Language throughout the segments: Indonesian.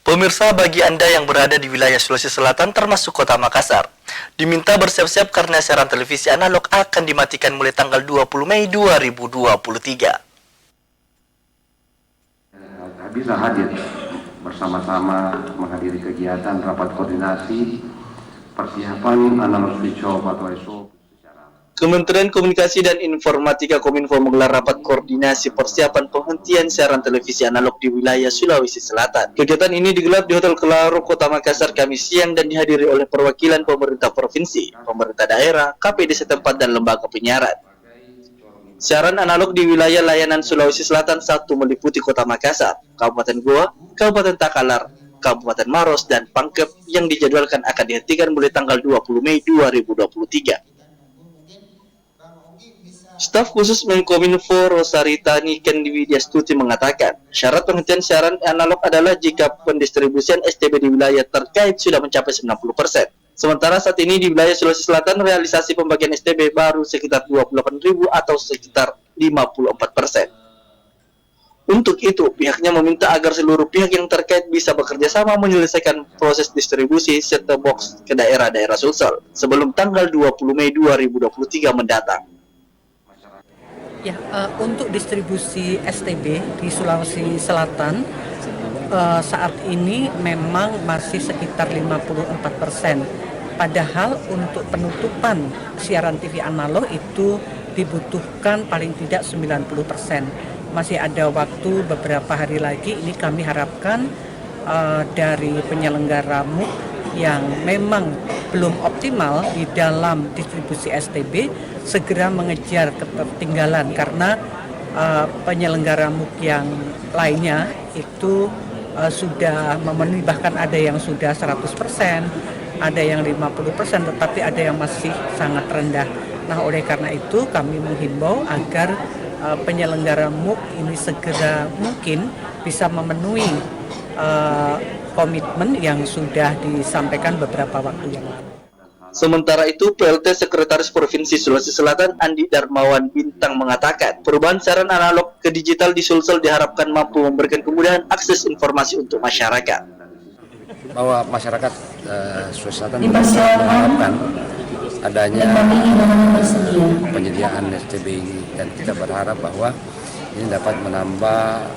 Pemirsa, bagi Anda yang berada di wilayah Sulawesi Selatan termasuk Kota Makassar, diminta bersiap-siap karena siaran televisi analog akan dimatikan mulai tanggal 20 Mei 2023. Bisa hadir bersama-sama menghadiri kegiatan rapat koordinasi persiapan analog switch off atau SOP. Kementerian Komunikasi dan Informatika Kominfo menggelar rapat koordinasi persiapan penghentian siaran televisi analog di wilayah Sulawesi Selatan. Kegiatan ini digelar di Hotel Kelaro, Kota Makassar, Kamis siang dan dihadiri oleh perwakilan pemerintah provinsi, pemerintah daerah, KPD setempat, dan lembaga penyiaran. Siaran analog di wilayah layanan Sulawesi Selatan 1 meliputi Kota Makassar, Kabupaten Goa, Kabupaten Takalar, Kabupaten Maros, dan Pangkep yang dijadwalkan akan dihentikan mulai tanggal 20 Mei 2023. Staf khusus Menkominfo Rosarita Niken Widya Stuti mengatakan, syarat penghentian siaran analog adalah jika pendistribusian STB di wilayah terkait sudah mencapai 90%. Sementara saat ini di wilayah Sulawesi Selatan realisasi pembagian STB baru sekitar 28.000 atau sekitar 54%. Untuk itu, pihaknya meminta agar seluruh pihak yang terkait bisa bekerja sama menyelesaikan proses distribusi set-top box ke daerah-daerah Sulsel sebelum tanggal 20 Mei 2023 mendatang. Ya, untuk distribusi STB di Sulawesi Selatan saat ini memang masih sekitar 54%. Padahal untuk penutupan siaran TV analog itu dibutuhkan paling tidak 90%. Masih ada waktu beberapa hari lagi. Ini kami harapkan dari penyelenggara MUK yang memang belum optimal di dalam distribusi STB segera mengejar ketertinggalan karena penyelenggara MUK yang lainnya itu sudah memenuhi, bahkan ada yang sudah 100%, ada yang 50%, tetapi ada yang masih sangat rendah. Nah, oleh karena itu kami menghimbau agar penyelenggara MUK ini segera mungkin bisa memenuhi komitmen yang sudah disampaikan beberapa waktu yang lalu. Sementara itu, PLT Sekretaris Provinsi Sulawesi Selatan Andi Darmawan Bintang mengatakan, perubahan siaran analog ke digital di Sulsel diharapkan mampu memberikan kemudahan akses informasi untuk masyarakat. Bahwa masyarakat Sulawesi Selatan mengharapkan adanya penyediaan STB ini, dan kita berharap bahwa ini dapat menambah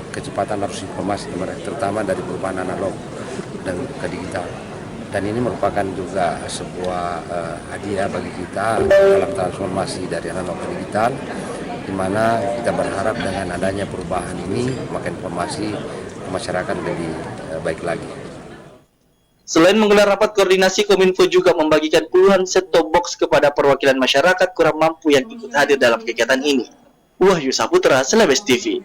kecepatan arus informasi terutama dari perubahan analog dan ke digital. Dan ini merupakan juga sebuah hadiah bagi kita dalam transformasi dari analog ke digital, di mana kita berharap dengan adanya perubahan ini maka informasi masyarakat lebih baik lagi. Selain menggelar rapat koordinasi, Kominfo juga membagikan puluhan set-top box kepada perwakilan masyarakat kurang mampu yang ikut hadir dalam kegiatan ini. Wahyu Saputra, Celebes TV.